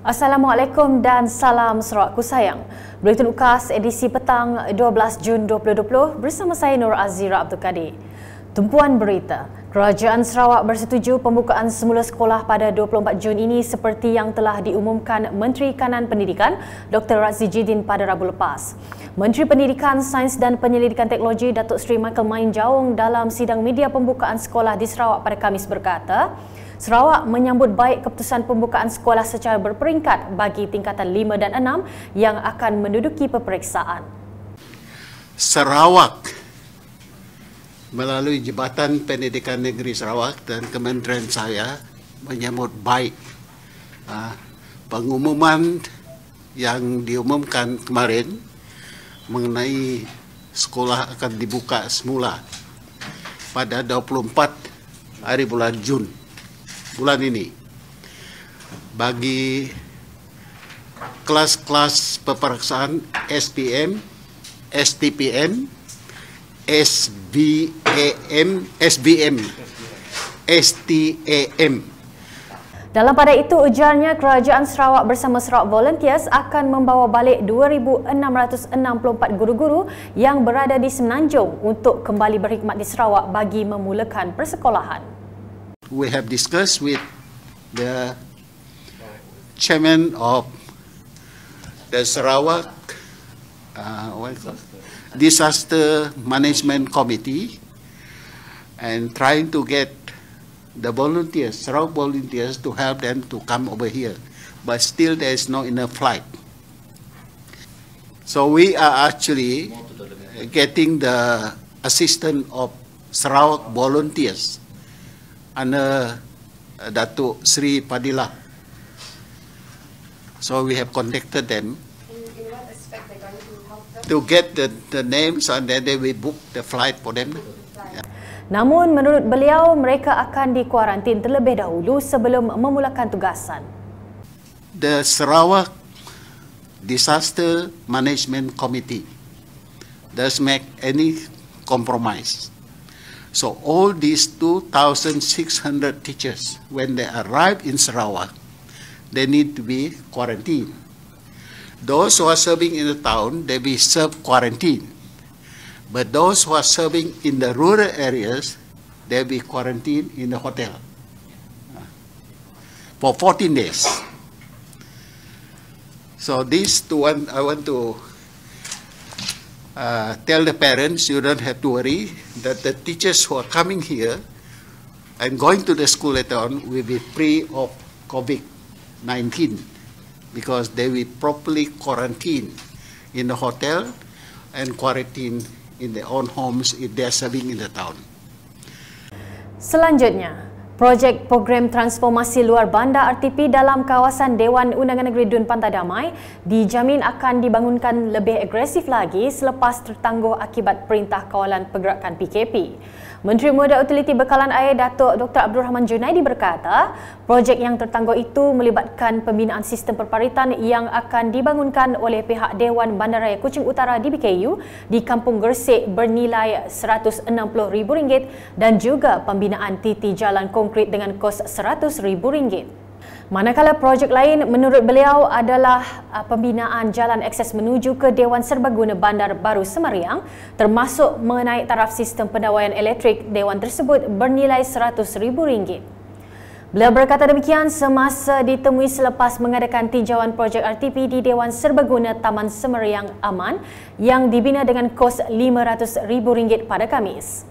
Assalamualaikum dan salam Sarawakku sayang. Buletin UKAS edisi petang 12 Jun 2020 bersama saya Nur Azira Abdul Kadir. Tumpuan berita. Kerajaan Sarawak bersetuju pembukaan semula sekolah pada 24 Jun ini seperti yang telah diumumkan Menteri Kanan Pendidikan Dr. Razzie Jidin pada Rabu lepas. Menteri Pendidikan, Sains dan Penyelidikan Teknologi Datuk Seri Michael Main Jaung dalam sidang media pembukaan sekolah di Sarawak pada Khamis berkata, Sarawak menyambut baik keputusan pembukaan sekolah secara berperingkat bagi tingkatan 5 dan 6 yang akan menduduki peperiksaan. Sarawak melalui Jabatan Pendidikan Negeri Sarawak dan Kementerian saya menyambut baik pengumuman yang diumumkan kemarin mengenai sekolah akan dibuka semula pada 24 hari bulan Jun. Bulan ini bagi kelas-kelas peperiksaan SPM, STPM, SBM, STAM. Dalam pada itu, ujarnya Kerajaan Sarawak bersama Sarawak Volunteers akan membawa balik 2,664 guru-guru yang berada di Semenanjung untuk kembali berkhidmat di Sarawak bagi memulakan persekolahan. We have discussed with the chairman of the Sarawak Disaster Management Committee and trying to get the volunteers, Sarawak volunteers, to help them to come over here. But still there is no enough flight. So we are actually getting the assistance of Sarawak volunteers under Datuk Sri Padilla. So we have contacted them. In what aspect they're going to help them? To get the names and then they will book the flight for them. Yeah. Namun menurut beliau, mereka akan dikuarantin terlebih dahulu sebelum memulakan tugasan. The Sarawak Disaster Management Committee does make any compromise. So all these 2,600 teachers, when they arrive in Sarawak, they need to be quarantined. Those who are serving in the town, they will serve quarantine. But those who are serving in the rural areas, they will be quarantined in the hotel for 14 days. So these two, I want to tell the parents, you don't have to worry that the teachers who are coming here and going to the school later on will be free of COVID-19 because they will properly quarantine in the hotel and quarantine in their own homes if they are serving in the town. Selanjutnya, projek program transformasi luar bandar RTP dalam kawasan Dewan Undangan Negeri Dun Pantai Damai dijamin akan dibangunkan lebih agresif lagi selepas tertangguh akibat Perintah Kawalan Pergerakan PKP. Menteri Muda Utiliti Bekalan Air Datuk Dr. Abdul Rahman Junaidi berkata, projek yang tertangguh itu melibatkan pembinaan sistem perparitan yang akan dibangunkan oleh pihak Dewan Bandaraya Kuching Utara DBKU di Kampung Gersik bernilai RM160,000 dan juga pembinaan titi jalan konkret dengan kos RM100,000. Manakala projek lain menurut beliau adalah pembinaan jalan akses menuju ke Dewan Serbaguna Bandar Baru Semariang termasuk menaik taraf sistem pendawaian elektrik Dewan tersebut bernilai RM100,000. Beliau berkata demikian semasa ditemui selepas mengadakan tinjauan projek RTP di Dewan Serbaguna Taman Semariang Aman yang dibina dengan kos RM500,000 pada Khamis.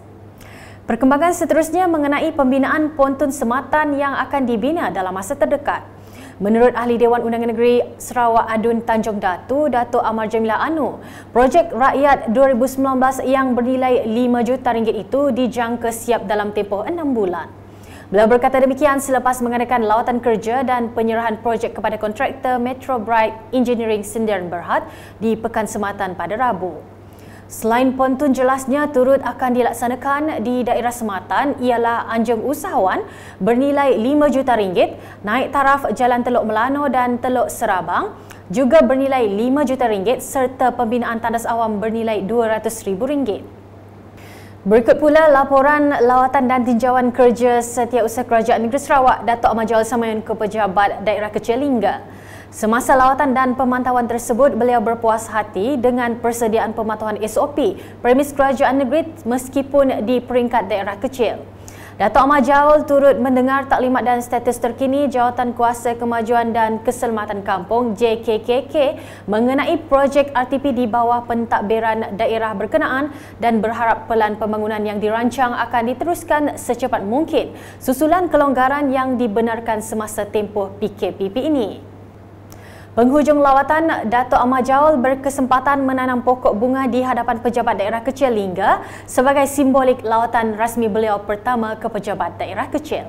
Perkembangan seterusnya mengenai pembinaan pontun sematan yang akan dibina dalam masa terdekat. Menurut Ahli Dewan Undangan Negeri Sarawak Adun Tanjung Datu, Datuk Amar Jamilah Anu, projek rakyat 2019 yang bernilai RM5 juta itu dijangka siap dalam tempoh 6 bulan. Beliau berkata demikian selepas mengadakan lawatan kerja dan penyerahan projek kepada kontraktor Metro Bright Engineering Sendirian Berhad di Pekan Sematan pada Rabu. Selain pontun jelasnya turut akan dilaksanakan di daerah Sematan ialah Anjung Usahawan bernilai RM5 juta, naik taraf Jalan Teluk Melano dan Teluk Serabang juga bernilai RM5 juta serta pembinaan tandas awam bernilai RM200,000. Berikut pula laporan lawatan dan tinjauan kerja Setiausaha Kerajaan Negeri Sarawak Datuk Ahmad Jamal Samayan ke pejabat daerah Kecil Lingga. Semasa lawatan dan pemantauan tersebut, beliau berpuas hati dengan persediaan pemantauan SOP premis kerajaan negeri meskipun di peringkat daerah kecil. Dato' Ahmad Jaul turut mendengar taklimat dan status terkini Jawatan Kuasa Kemajuan dan Keselamatan Kampung JKKK mengenai projek RTP di bawah pentadbiran daerah berkenaan dan berharap pelan pembangunan yang dirancang akan diteruskan secepat mungkin susulan kelonggaran yang dibenarkan semasa tempoh PKPP ini. Penghujung lawatan, Dato' Ahmad Jaul berkesempatan menanam pokok bunga di hadapan pejabat daerah kecil Lingga sebagai simbolik lawatan rasmi beliau pertama ke pejabat daerah kecil.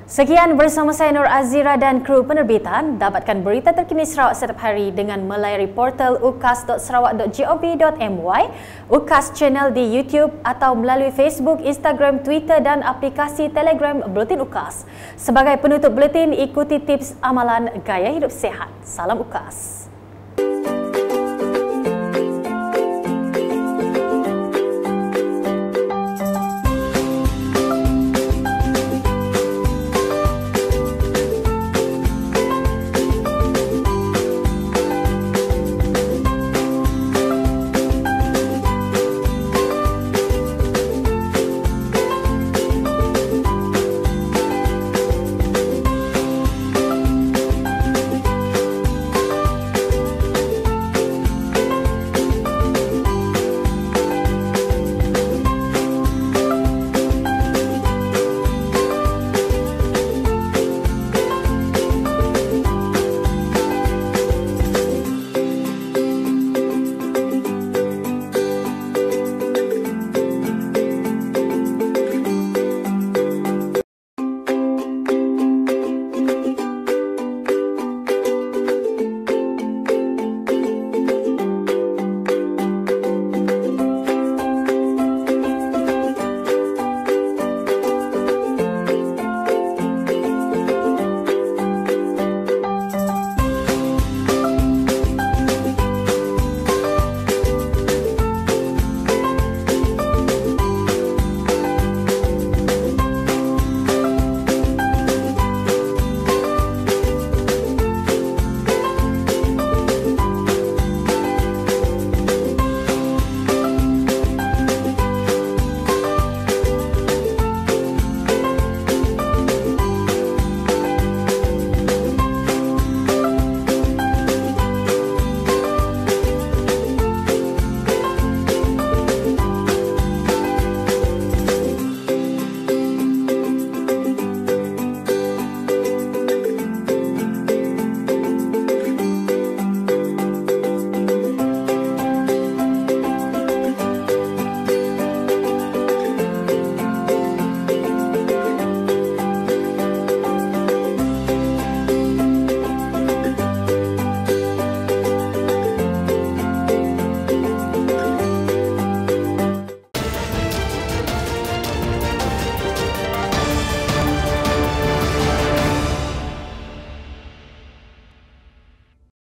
Sekian bersama saya Nur Azira dan kru penerbitan. Dapatkan berita terkini Sarawak setiap hari dengan melayari portal ukas.sarawak.gov.my, UKAS channel di YouTube atau melalui Facebook, Instagram, Twitter dan aplikasi Telegram Buletin UKAS. Sebagai penutup buletin, ikuti tips amalan gaya hidup sehat. Salam UKAS.